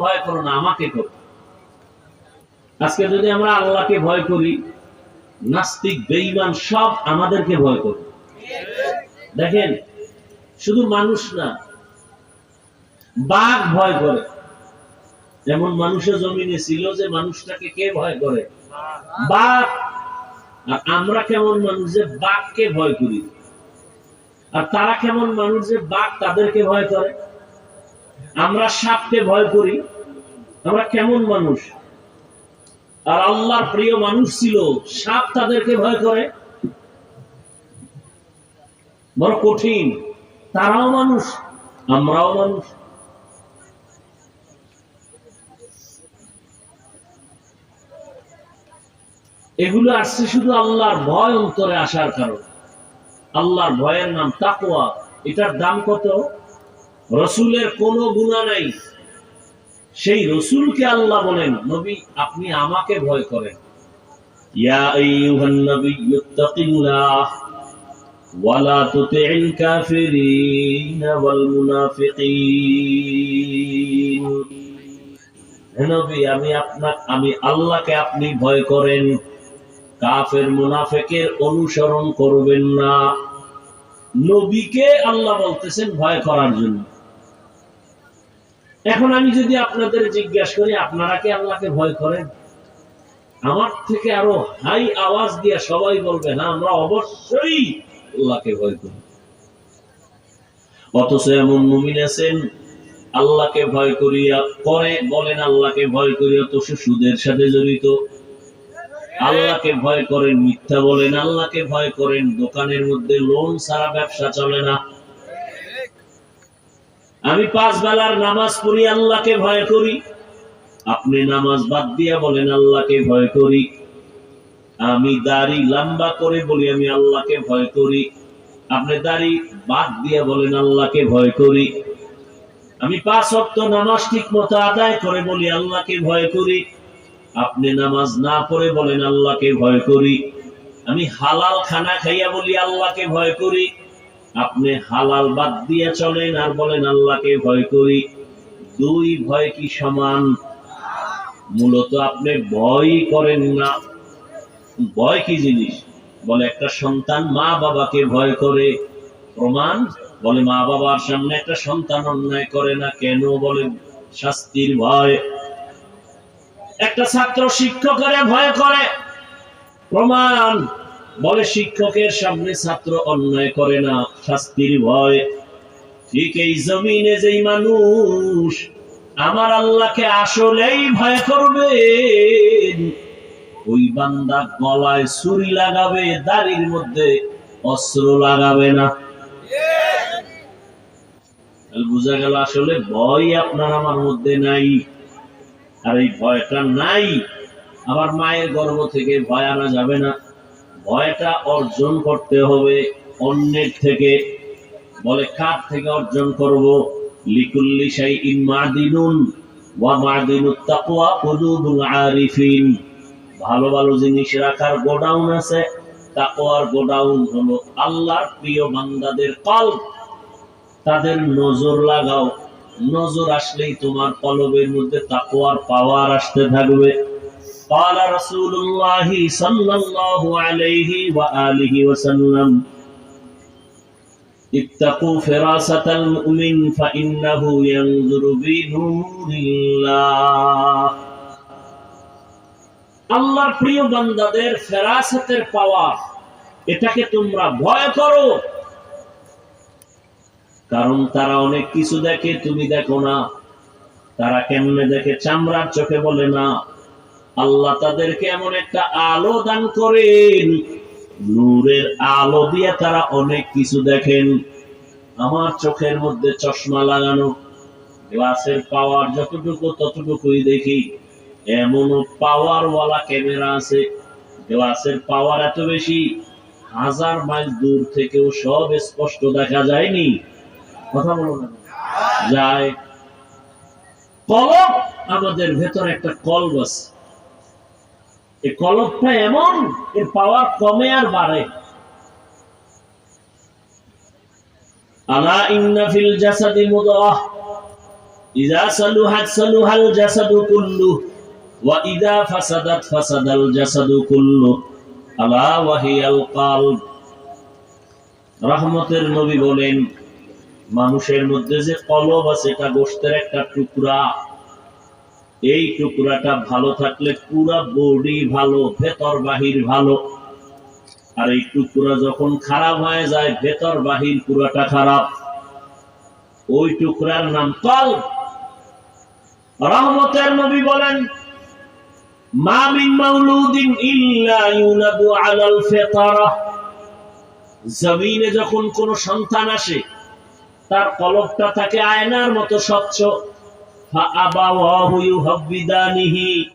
ভয় করো না, আমাকে করো। আজকে যদি আমরা আল্লাহকে ভয় করি, নাস্তিক বেঈমান সব আমাদেরকে ভয় করে। দেখেন, শুধু মানুষ না, বাঘ ভয় করে। যেমন মানুষের জমিনে ছিল যে মানুষটাকে কে ভয় করে? বাঘ। আর আমরা কেমন মানুষ যে বাঘকে ভয় করি, আর তারা কেমন মানুষ যে বাঘ তাদেরকে ভয় করে। আমরা সাপকে ভয় করি, আমরা কেমন মানুষ। আর আল্লাহর প্রিয় মানুষ ছিল, সাপ তাদেরকে ভয় করে। বড় কঠিন। তারাও মানুষ, আমরাও মানুষ। এগুলো আসছে শুধু আল্লাহর ভয় অন্তরে আসার কারণে। আল্লাহর ভয়ের নাম তাকওয়া। এটার দাম কত? রসুলের কোনো গুনাহ নাই, সেই রসুলকে আল্লাহ বলেন, নবী আপনি আমাকে ভয় করেন। ইয়া আইয়ুহান নাবিয়্যুত্তাকিল্লাহ ওয়া লা তুতি'ল কাফিরিন ওয়াল মুনাফিকিন। হে নবী, আমি আল্লাহকে আপনি ভয় করেন, কাফের মুনাফিকের অনুসরণ করবেন না। নবীকে আল্লাহ বলতেছেন ভয় করার জন্য। এখন আমি যদি আপনাদের জিজ্ঞাসা করি, আপনারা কি আল্লাহকে ভয় করেন? আমার থেকে আরো হাই আওয়াজ দিয়ে সবাই বলবে, হ্যাঁ আমরা অবশ্যই আল্লাহকে ভয় করি। অথচ এমন মুমিন আছেন, আল্লাহকে ভয় করিয়া করে বলেন আল্লাহকে ভয় করি, অথচ সুদের সাথে জড়িত। আল্লাহকে ভয় করেন, মিথ্যা বলেন। আল্লাহকে ভয় করেন, দোকানের মধ্যে লোন ছাড়া ব্যবসা চলে না। আমি 5 বেলার নামাজ পড়ি, আল্লাহকে ভয় করি। আপনি নামাজ বাদ দিয়া বলেন আল্লাহকে ভয় করি। আমি দাড়ি লম্বা করে বলি আমি আল্লাহকে ভয় করি। আপনি দাড়ি বাদ দিয়া বলেন আল্লাহকে ভয় করি। আমি 5 ওয়াক্ত নামাজ ঠিক মতো আদায় করে বলি আল্লাহকে ভয় করি। আপনি নামাজ না পড়ে বলেন আল্লাহকে ভয় করি। আমি হালাল খানা খাইয়া বলি আল্লাহকে ভয় করি। আপনি হালাল বাদ দিয়ে চলেন আর বলেন আল্লাহকে ভয় করি। দুই ভয় কি সমান? মূলত আপনি ভয় করেন না। ভয় কি জিনিস? বলে একটা সন্তান মা বাবাকে ভয় করে। প্রমাণ? বলে মা বাবার সামনে একটা সন্তান অন্যায় করে না কেন? বলে শাস্তির ভয়। একটা ছাত্র শিক্ষকের ভয় করে। প্রমাণ? বলে শিক্ষকের সামনে ছাত্র অন্যায় করে না, শাস্তির ভয়। ঠিক এই জমিনে যেই মানুষ আমার আল্লাহকে আসলেই ভয় করবে, ওই বান্দা গলায় ছুরি লাগাবে, দাড়ির মধ্যে অস্ত্র লাগাবে না। বুঝা গেল আসলে ভয় আপনার আমার মধ্যে নাই। আর এই ভয়টা নাই, আবার মায়ের গর্ভ থেকে ভয় আনা যাবে না। ভয়টা অর্জন করতে হবে অন্যের থেকে। বলে কার থেকে অর্জন করব? লিকুল্লি শাইইন মাদিনুন ওয়া মাদিনুত তাকওয়া কুলুবুল আরিফিন। ভালো ভালো জিনিস রাখার গোডাউন আছে, তাকওয়ার গোডাউন হলো আল্লাহর প্রিয় বান্দাদের কলব। তাদের নজর লাগাও, নজর আসলেই তোমার কলবের মধ্যে তাকওয়ার পাওয়ার আসতে থাকবে। قال رسول الله صلى الله عليه وآله وسلم اتقوا فراسة المؤمن فإنه ينظر بنور الله। আল্লাহর প্রিয় বান্দাদের ফেরাসতের পাওয়ার, এটাকে তোমরা ভয় করো। কারণ তারা অনেক কিছু দেখে, তুমি দেখো না। তারা কেমনে দেখে? চামড়ার চোখে বলে না। আল্লাহ তাদেরকে এমন একটা আলো দান করেন, নূরের আলো দিয়ে তারা অনেক কিছু দেখেন। আমার চোখের মধ্যে চশমা লাগানো, গ্লাসের পাওয়ার যতটুকু ততটুকুই দেখি। এমন পাওয়ার ওয়ালা ক্যামেরা আছে, গ্লাসের পাওয়ার এত বেশি, 1000 মাইল দূর থেকেও সব স্পষ্ট দেখা যায়নি। কথা বলো না? যায়। কলব, আমাদের ভেতর একটা কলব আছে। এই কলবটা এমন, এর পাওয়ার কমে আর বাড়ে। আলা ইন্না ফিল জাসাদি মুদগাহ, ইযা সালুহাত সালুহাল জাসাদু কুল্লু ওয়া ইযা ফাসাদাত ফাসাদাল জাসাদু কুল্লু আলা ওয়া হিয়াল কলব। রহমতের নবী বলেন, মানুষের মধ্যে যে কলব আছে, এটা গোশতের একটা টুকরা। এই টুকরাটা ভালো থাকলে পুরা বডি ভালো, ভেতর বাহির ভালো। আর এই টুকরা যখন খারাপ হয়ে যায়, ভেতর বাহির পুরাটা খারাপ। ওই টুকরার নাম কলব। রহমতের নবী বলেন, মা মিন মাউলুদিন ইল্লা ইউলাদু আলাল ফিতরা। জমিনে যখন কোন সন্তান আসে, তার কলবটা থাকে আয়নার মতো স্বচ্ছ। ফা আবাওয়াহু ইউহাব্বিদানিহি